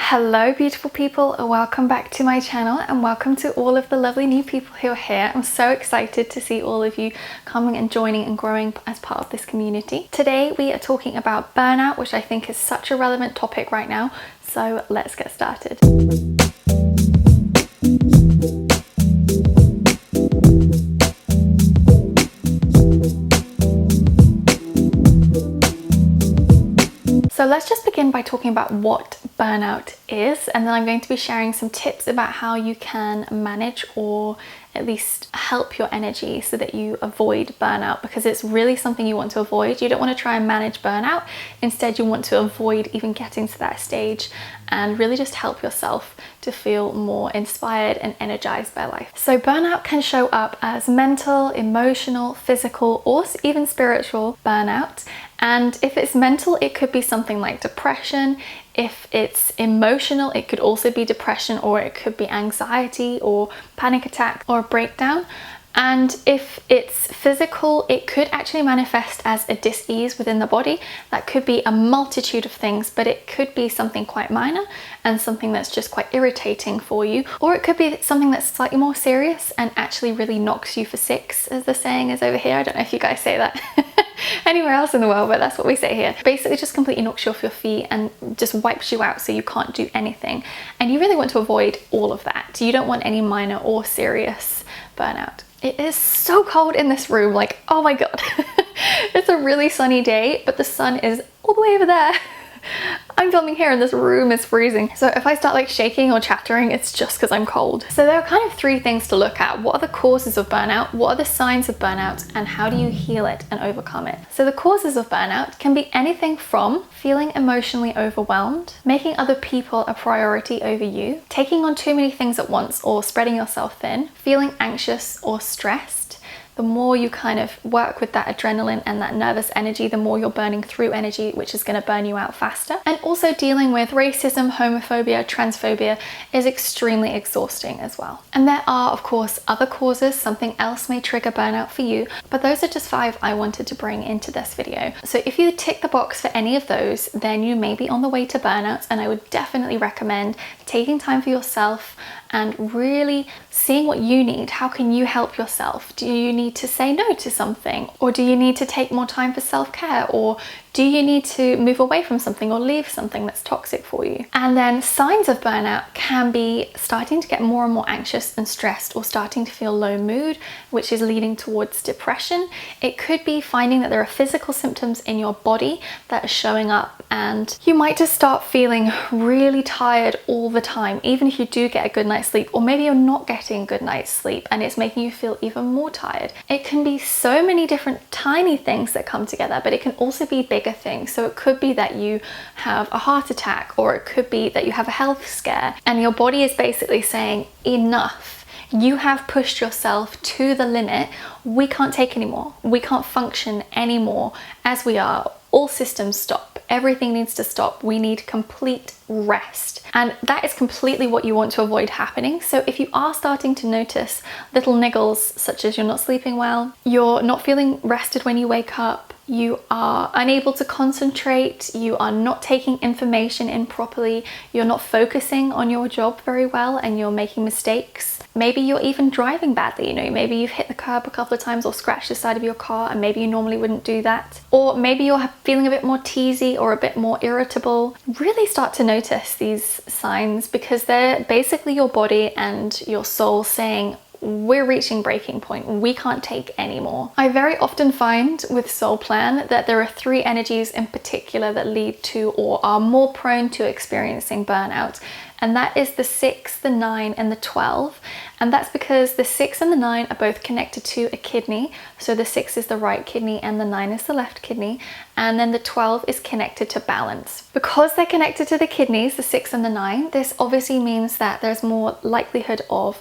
Hello beautiful people, welcome back to my channel and welcome to all of the lovely new people who are here. I'm so excited to see all of you coming and joining and growing as part of this community. Today we are talking about burnout, which I think is such a relevant topic right now, so let's get started. So let's just begin by talking about what burnout is, and then I'm going to be sharing some tips about how you can manage or at least help your energy so that you avoid burnout, because it's really something you want to avoid. You don't want to try and manage burnout. Instead, you want to avoid even getting to that stage and really just help yourself to feel more inspired and energized by life. So burnout can show up as mental, emotional, physical, or even spiritual burnout. And if it's mental, it could be something like depression. If it's emotional, it could also be depression, or it could be anxiety or panic attack or a breakdown. And if it's physical, it could actually manifest as a dis-ease within the body. That could be a multitude of things, but it could be something quite minor and something that's just quite irritating for you. Or it could be something that's slightly more serious and actually really knocks you for six, as the saying is over here. I don't know if you guys say that anywhere else in the world, but that's what we say here. Basically just completely knocks you off your feet and just wipes you out so you can't do anything. And you really want to avoid all of that. You don't want any minor or serious burnout. It is so cold in this room, like, oh my god. It's a really sunny day, but the sun is all the way over there. I'm filming here and this room is freezing. So if I start like shaking or chattering, it's just because I'm cold. So there are kind of three things to look at. What are the causes of burnout? What are the signs of burnout? And how do you heal it and overcome it? So the causes of burnout can be anything from feeling emotionally overwhelmed, making other people a priority over you, taking on too many things at once or spreading yourself thin, feeling anxious or stressed. The more you kind of work with that adrenaline and that nervous energy, the more you're burning through energy, which is going to burn you out faster. And also dealing with racism, homophobia, transphobia is extremely exhausting as well. And there are, of course, other causes. Something else may trigger burnout for you, but those are just 5 I wanted to bring into this video. So if you tick the box for any of those, then you may be on the way to burnout, and I would definitely recommend taking time for yourself and really seeing what you need. How can you help yourself? Do you need to say no to something? Or do you need to take more time for self-care? Or do you need to move away from something or leave something that's toxic for you? And then signs of burnout can be starting to get more and more anxious and stressed, or starting to feel low mood, which is leading towards depression. It could be finding that there are physical symptoms in your body that are showing up, and you might just start feeling really tired all the time, even if you do get a good night's sleep, or maybe you're not getting a good night's sleep and it's making you feel even more tired. It can be so many different tiny things that come together, but it can also be bigger things. So it could be that you have a heart attack, or it could be that you have a health scare and your body is basically saying enough. You have pushed yourself to the limit. We can't take anymore. We can't function anymore as we are. All systems stop. Everything needs to stop. We need complete rest. And that is completely what you want to avoid happening. So if you are starting to notice little niggles, such as you're not sleeping well, you're not feeling rested when you wake up, you are unable to concentrate, you are not taking information in properly, you're not focusing on your job very well, and you're making mistakes. Maybe you're even driving badly, maybe you've hit the curb a couple of times or scratched the side of your car, and maybe you normally wouldn't do that. Or maybe you're feeling a bit more teasy or a bit more irritable. Really start to notice these signs, because they're basically your body and your soul saying, we're reaching breaking point. We can't take any more. I very often find with Soul Plan that there are 3 energies in particular that lead to or are more prone to experiencing burnout. And that is the 6, the 9, and the 12. And that's because the 6 and the 9 are both connected to a kidney. So the 6 is the right kidney and the 9 is the left kidney. And then the 12 is connected to balance. Because they're connected to the kidneys, the 6 and the 9, this obviously means that there's more likelihood of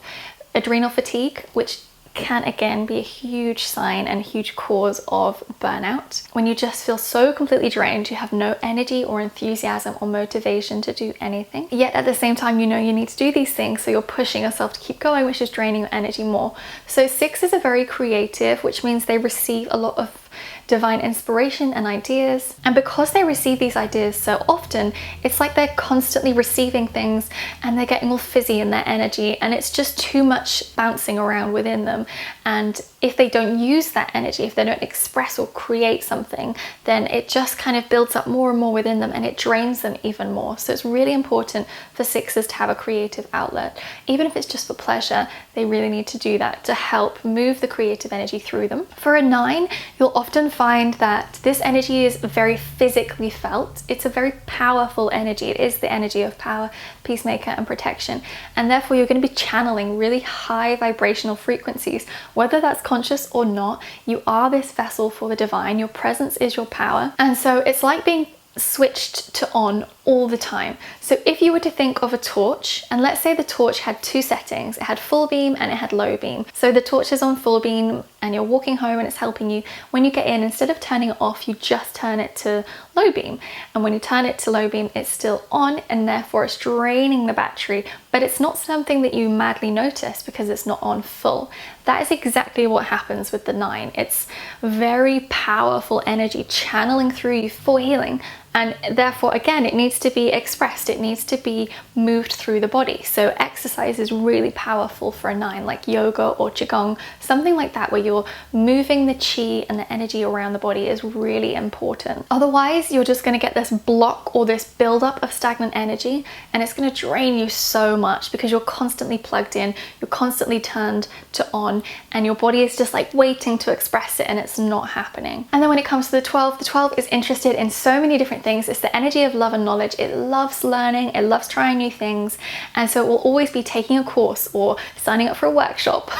adrenal fatigue, which can again be a huge sign and a huge cause of burnout. When you just feel so completely drained, you have no energy or enthusiasm or motivation to do anything. Yet at the same time, you know you need to do these things, so you're pushing yourself to keep going, which is draining your energy more. So 6 is a very creative, which means they receive a lot of divine inspiration and ideas. And because they receive these ideas so often, it's like they're constantly receiving things and they're getting all fizzy in their energy, and it's just too much bouncing around within them. And if they don't use that energy, if they don't express or create something, then it just kind of builds up more and more within them and it drains them even more. So it's really important for sixes to have a creative outlet. Even if it's just for pleasure, they really need to do that to help move the creative energy through them. For a 9, you'll often find that this energy is very physically felt. It's a very powerful energy. It is the energy of power, peacemaker, and protection. And therefore you're going to be channeling really high vibrational frequencies. Whether that's conscious or not, you are this vessel for the divine. Your presence is your power. And so it's like being switched to on all the time. So if you were to think of a torch, and let's say the torch had 2 settings, it had full beam and it had low beam. So the torch is on full beam and you're walking home and it's helping you. When you get in, instead of turning it off, you just turn it to low beam. And when you turn it to low beam, it's still on, and therefore it's draining the battery, but it's not something that you madly notice because it's not on full. That is exactly what happens with the 9. It's very powerful energy channeling through you for healing. And therefore, again, it needs to be expressed. It needs to be moved through the body. So exercise is really powerful for a 9, like yoga or qigong, something like that, where you're moving the chi and the energy around the body is really important. Otherwise, you're just going to get this block or this buildup of stagnant energy, and it's going to drain you so much because you're constantly plugged in, you're constantly turned to on, and your body is just like waiting to express it, and it's not happening. And then when it comes to the 12 is interested in so many different things. It's the energy of love and knowledge. It loves learning, it loves trying new things, and so it will always be taking a course or signing up for a workshop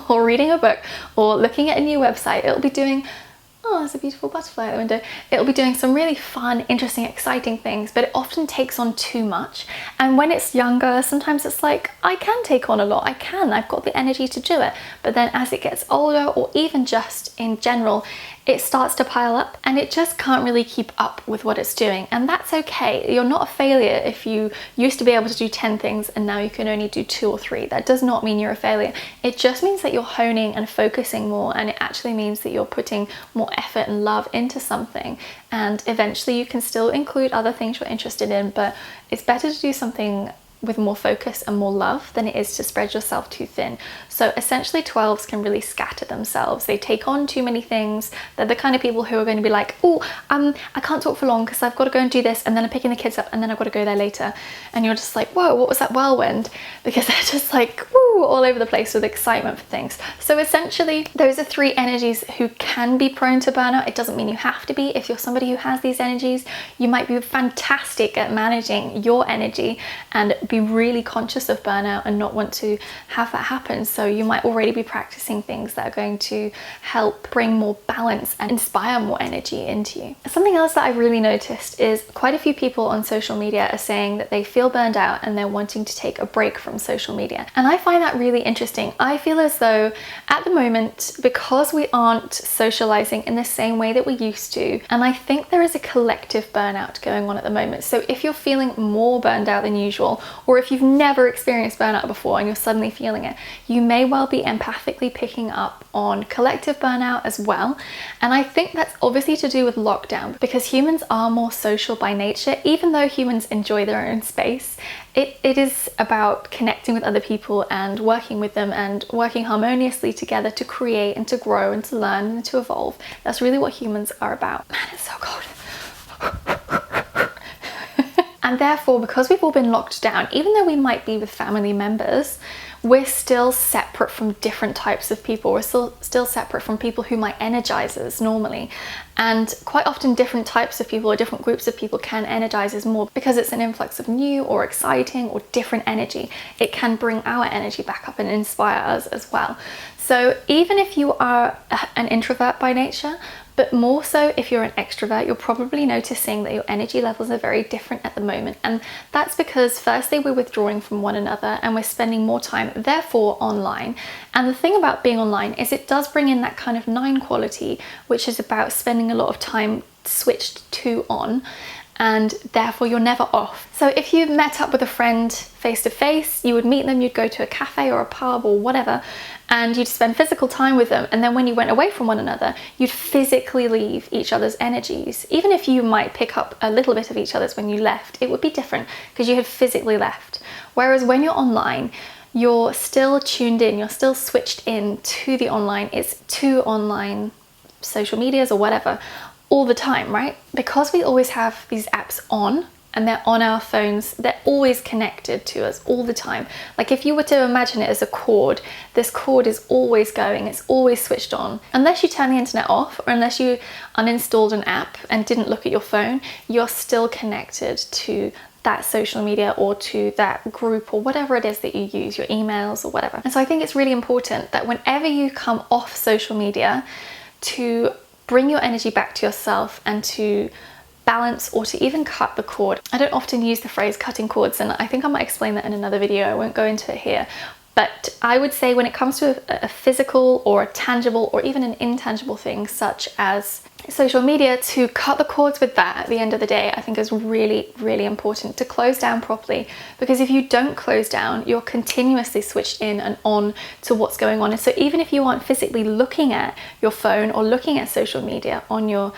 or reading a book or looking at a new website. It'll be doing, oh, there's a beautiful butterfly at the window. It'll be doing some really fun, interesting, exciting things, but it often takes on too much. And when it's younger, sometimes it's like, I can take on a lot. I've got the energy to do it. But then as it gets older, or even just in general, it starts to pile up and it just can't really keep up with what it's doing. And that's okay. You're not a failure if you used to be able to do 10 things and now you can only do 2 or 3. That does not mean you're a failure. It just means that you're honing and focusing more, and it actually means that you're putting more effort and love into something. And eventually you can still include other things you're interested in, but it's better to do something with more focus and more love than it is to spread yourself too thin. So essentially 12s can really scatter themselves. They take on too many things. They're the kind of people who are going to be like, oh, I can't talk for long because I've got to go and do this, and then I'm picking the kids up, and then I've got to go there later. And you're just like, whoa, what was that whirlwind? Because they're just like, woo, all over the place with excitement for things. So essentially those are 3 energies who can be prone to burnout. It doesn't mean you have to be. If you're somebody who has these energies, you might be fantastic at managing your energy and be really conscious of burnout and not want to have that happen. So you might already be practicing things that are going to help bring more balance and inspire more energy into you. Something else that I've really noticed is quite a few people on social media are saying that they feel burned out and they're wanting to take a break from social media. And I find that really interesting. I feel as though at the moment, because we aren't socializing in the same way that we used to, and I think there is a collective burnout going on at the moment. So if you're feeling more burned out than usual, or if you've never experienced burnout before and you're suddenly feeling it, you may well be empathically picking up on collective burnout as well. And I think that's obviously to do with lockdown, because humans are more social by nature. Even though humans enjoy their own space, it is about connecting with other people and working with them and working harmoniously together to create and to grow and to learn and to evolve. That's really what humans are about. Man, it's so cold. And therefore, because we've all been locked down, even though we might be with family members, we're still separate from different types of people. We're still separate from people who might energize us normally. And quite often different types of people or different groups of people can energize us more because it's an influx of new or exciting or different energy. It can bring our energy back up and inspire us as well. So even if you are an introvert by nature, but more so if you're an extrovert, you're probably noticing that your energy levels are very different at the moment. And that's because firstly, we're withdrawing from one another and we're spending more time, therefore, online. And the thing about being online is it does bring in that kind of 9 quality, which is about spending a lot of time switched to on. and therefore you're never off. So if you met up with a friend face to face, you would meet them, you'd go to a cafe or a pub or whatever, and you'd spend physical time with them, and then when you went away from one another, you'd physically leave each other's energies. Even if you might pick up a little bit of each other's when you left, it would be different because you had physically left. Whereas when you're online, you're still tuned in, you're still switched in to the online. It's to online social medias or whatever all the time, right? Because we always have these apps on and they're on our phones, they're always connected to us all the time. Like if you were to imagine it as a cord, this cord is always going, it's always switched on. Unless you turn the internet off or unless you uninstalled an app and didn't look at your phone, you're still connected to that social media or to that group or whatever it is that you use, your emails or whatever. And so I think it's really important that whenever you come off social media, to bring your energy back to yourself and to balance or to even cut the cord. I don't often use the phrase cutting cords, and I think I might explain that in another video. I won't go into it here. But I would say when it comes to a physical or a tangible or even an intangible thing such as social media, to cut the cords with that at the end of the day, I think is really, really important to close down properly. Because if you don't close down, you're continuously switched in and on to what's going on. And so even if you aren't physically looking at your phone or looking at social media on your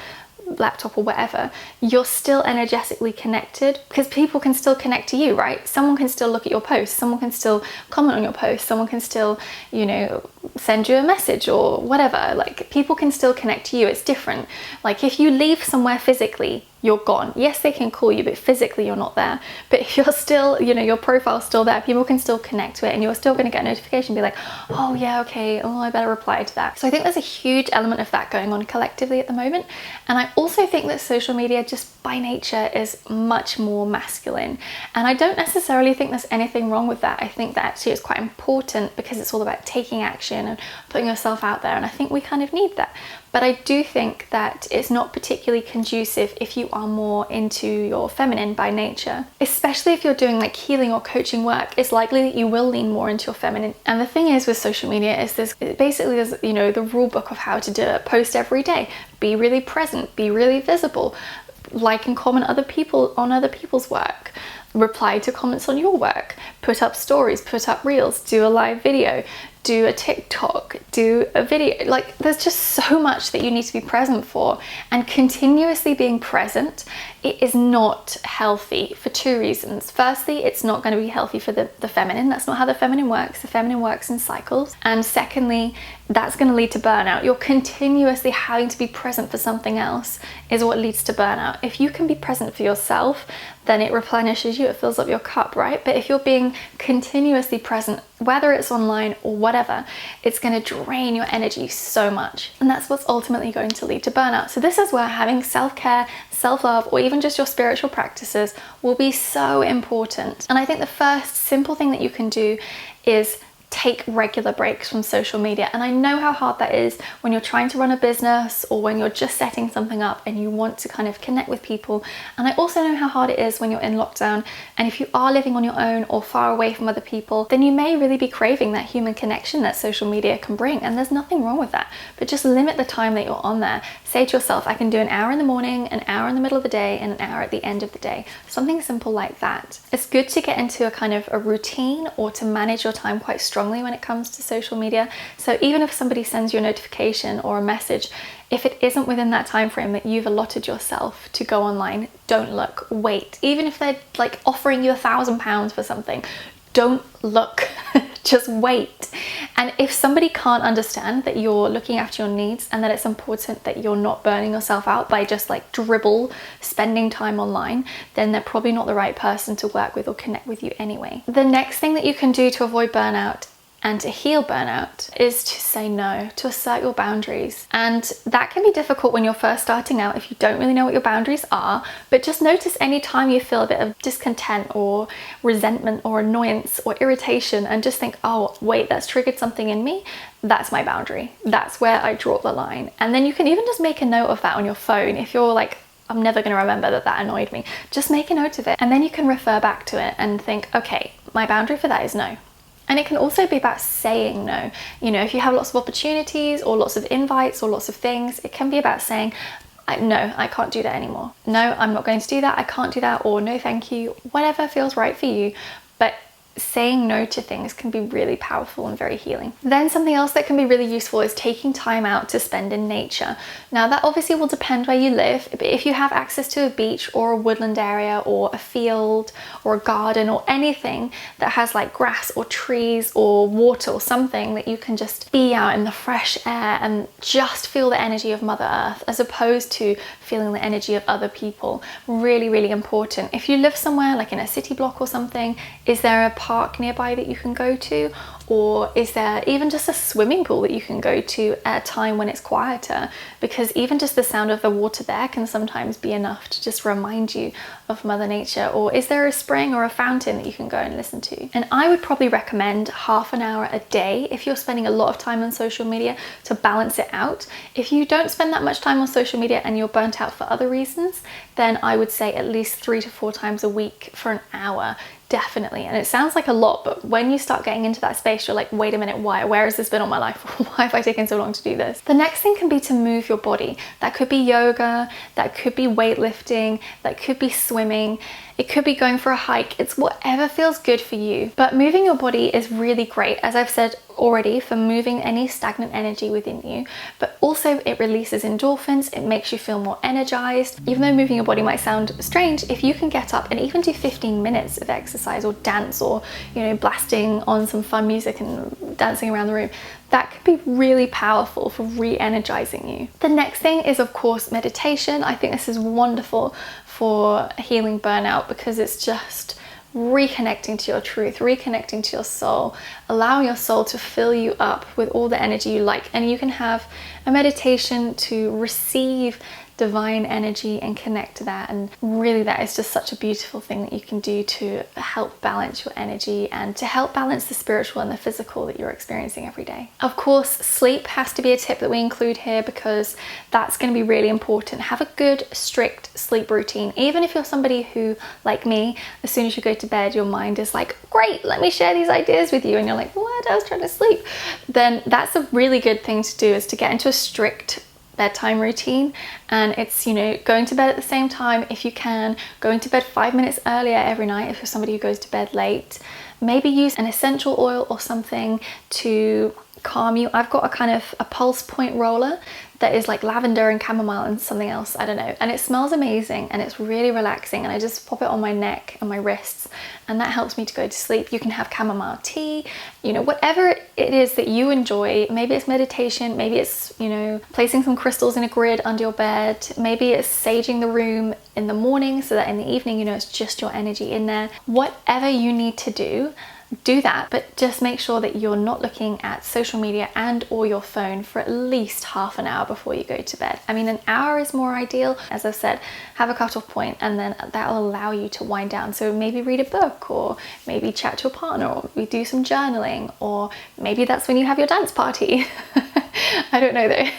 laptop or whatever, you're still energetically connected because people can still connect to you, right? Someone can still look at your post, someone can still comment on your post, someone can still, you know, send you a message or whatever. Like people can still connect to you. It's different. Like if you leave somewhere physically, you're gone. Yes, they can call you, but physically you're not there. But if you're still, you know, your profile's still there, people can still connect to it and you're still going to get a notification, be like, oh yeah, okay, oh, I better reply to that. So I think there's a huge element of that going on collectively at the moment. And I also think that social media just by nature is much more masculine. And I don't necessarily think there's anything wrong with that. I think that actually it's quite important because it's all about taking action and putting yourself out there. And I think we kind of need that. But I do think that it's not particularly conducive if you are more into your feminine by nature. Especially if you're doing like healing or coaching work, it's likely that you will lean more into your feminine. And the thing is with social media is there's you know, the rule book of how to do it. Post every day, be really present, be really visible, like and comment other people's work, reply to comments on your work, put up stories, put up reels, do a live video, do a TikTok, do a video. Like there's just so much that you need to be present for, and continuously being present, it is not healthy for two reasons. Firstly, it's not going to be healthy for the feminine. That's not how the feminine works. The feminine works in cycles. And secondly, that's going to lead to burnout. You're continuously having to be present for something else is what leads to burnout. If you can be present for yourself, then it replenishes you, it fills up your cup, right? But if you're being continuously present, whether it's online or whatever, it's going to drain your energy so much. And that's what's ultimately going to lead to burnout. So this is where having self-care, self-love, or even just your spiritual practices will be so important. And I think the first simple thing that you can do is take regular breaks from social media. And I know how hard that is when you're trying to run a business or when you're just setting something up and you want to kind of connect with people. And I also know how hard it is when you're in lockdown, and if you are living on your own or far away from other people, then you may really be craving that human connection that social media can bring. And there's nothing wrong with that, but just limit the time that you're on there. Say to yourself, I can do an hour in the morning, an hour in the middle of the day, and an hour at the end of the day. Something simple like that. It's good to get into a kind of a routine or to manage your time quite strongly when it comes to social media. So even if somebody sends you a notification or a message, if it isn't within that time frame that you've allotted yourself to go online, don't look, wait. Even if they're like offering you £1,000 for something, don't look, just wait. And if somebody can't understand that you're looking after your needs and that it's important that you're not burning yourself out by just like spending time online, then they're probably not the right person to work with or connect with you anyway. The next thing that you can do to avoid burnout and to heal burnout is to say no, to assert your boundaries. And that can be difficult when you're first starting out if you don't really know what your boundaries are, but just notice any time you feel a bit of discontent or resentment or annoyance or irritation and just think, oh wait, that's triggered something in me. That's my boundary. That's where I draw the line. And then you can even just make a note of that on your phone. If you're like, I'm never going to remember that annoyed me, just make a note of it. And then you can refer back to it and think, okay, my boundary for that is no. And it can also be about saying no. You know, if you have lots of opportunities or lots of invites or lots of things, it can be about saying, no, I can't do that anymore. No, I'm not going to do that. I can't do that, or no, thank you, whatever feels right for you. But saying no to things can be really powerful and very healing. Then something else that can be really useful is taking time out to spend in nature. Now that obviously will depend where you live, but if you have access to a beach or a woodland area or a field or a garden or anything that has like grass or trees or water or something that you can just be out in the fresh air and just feel the energy of Mother Earth as opposed to feeling the energy of other people. Really, really important. If you live somewhere like in a city block or something, is there a park nearby that you can go to? Or is there even just a swimming pool that you can go to at a time when it's quieter? Because even just the sound of the water there can sometimes be enough to just remind you of Mother Nature. Or is there a spring or a fountain that you can go and listen to? And I would probably recommend half an hour a day if you're spending a lot of time on social media to balance it out. If you don't spend that much time on social media and you're burnt out for other reasons, then I would say at least 3 to 4 times a week for an hour. Definitely. And it sounds like a lot, but when you start getting into that space, you're like, wait a minute, where has this been all my life? Why have I taken so long to do this? The next thing can be to move your body. That could be yoga, that could be weightlifting, that could be swimming. It could be going for a hike. It's whatever feels good for you. But moving your body is really great, as I've said already, for moving any stagnant energy within you. But also it releases endorphins. It makes you feel more energized. Even though moving your body might sound strange, if you can get up and even do 15 minutes of exercise or dance or, you know, blasting on some fun music and dancing around the room, that could be really powerful for re-energizing you. The next thing is, of course, meditation. I think this is wonderful for healing burnout because it's just reconnecting to your truth, reconnecting to your soul, allowing your soul to fill you up with all the energy you like. And you can have a meditation to receive divine energy and connect to that, and really that is just such a beautiful thing that you can do to help balance your energy and to help balance the spiritual and the physical that you're experiencing every day. Of course, sleep has to be a tip that we include here because that's going to be really important. Have a good strict sleep routine. Even if you're somebody who, like me, as soon as you go to bed your mind is like, great, let me share these ideas with you, and you're like, what, I was trying to sleep. Then that's a really good thing to do, is to get into a strict bedtime routine. And it's, you know, going to bed at the same time if you can, going to bed 5 minutes earlier every night if you're somebody who goes to bed late. Maybe use an essential oil or something to calm you. I've got a kind of a pulse point roller that is like lavender and chamomile and something else, I don't know, and it smells amazing and it's really relaxing, and I just pop it on my neck and my wrists and that helps me to go to sleep. You can have chamomile tea, you know, whatever it is that you enjoy. Maybe it's meditation, maybe it's, you know, placing some crystals in a grid under your bed, maybe it's saging the room in the morning so that in the evening, you know, it's just your energy in there. Whatever you need to do that, but just make sure that you're not looking at social media and or your phone for at least half an hour before you go to bed. I mean, an hour is more ideal. As I've said, have a cutoff point and then that will allow you to wind down. So maybe read a book, or maybe chat to a partner, or we do some journaling, or maybe that's when you have your dance party. I don't know though.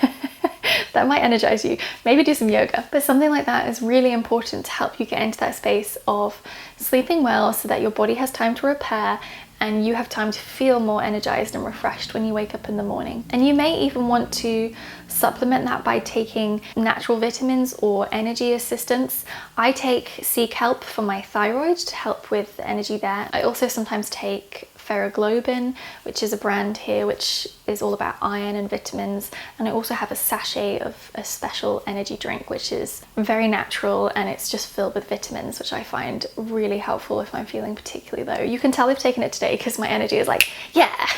That might energize you. Maybe do some yoga, but something like that is really important to help you get into that space of sleeping well so that your body has time to repair and you have time to feel more energized and refreshed when you wake up in the morning. And you may even want to supplement that by taking natural vitamins or energy assistance. I take sea kelp for my thyroid to help with the energy there. I also sometimes take Ferroglobin, which is a brand here which is all about iron and vitamins, and I also have a sachet of a special energy drink which is very natural and it's just filled with vitamins, which I find really helpful if I'm feeling particularly low. You can tell I've taken it today because my energy is like, yeah.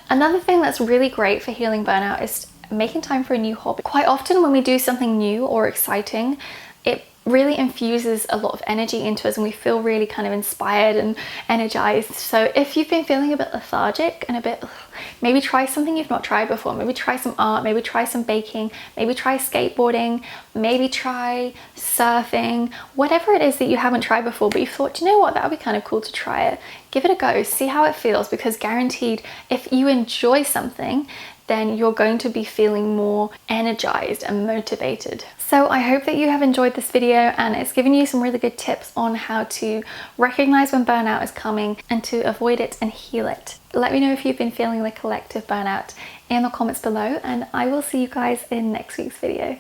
Another thing that's really great for healing burnout is making time for a new hobby. Quite often when we do something new or exciting, it really infuses a lot of energy into us and we feel really kind of inspired and energized. So if you've been feeling a bit lethargic and a bit, maybe try something you've not tried before. Maybe try some art, maybe try some baking, maybe try skateboarding, maybe try surfing, whatever it is that you haven't tried before but you thought, you know what, that would be kind of cool to try it. Give it a go, see how it feels, because guaranteed if you enjoy something, then you're going to be feeling more energized and motivated. So I hope that you have enjoyed this video and it's given you some really good tips on how to recognize when burnout is coming and to avoid it and heal it. Let me know if you've been feeling the collective burnout in the comments below, and I will see you guys in next week's video.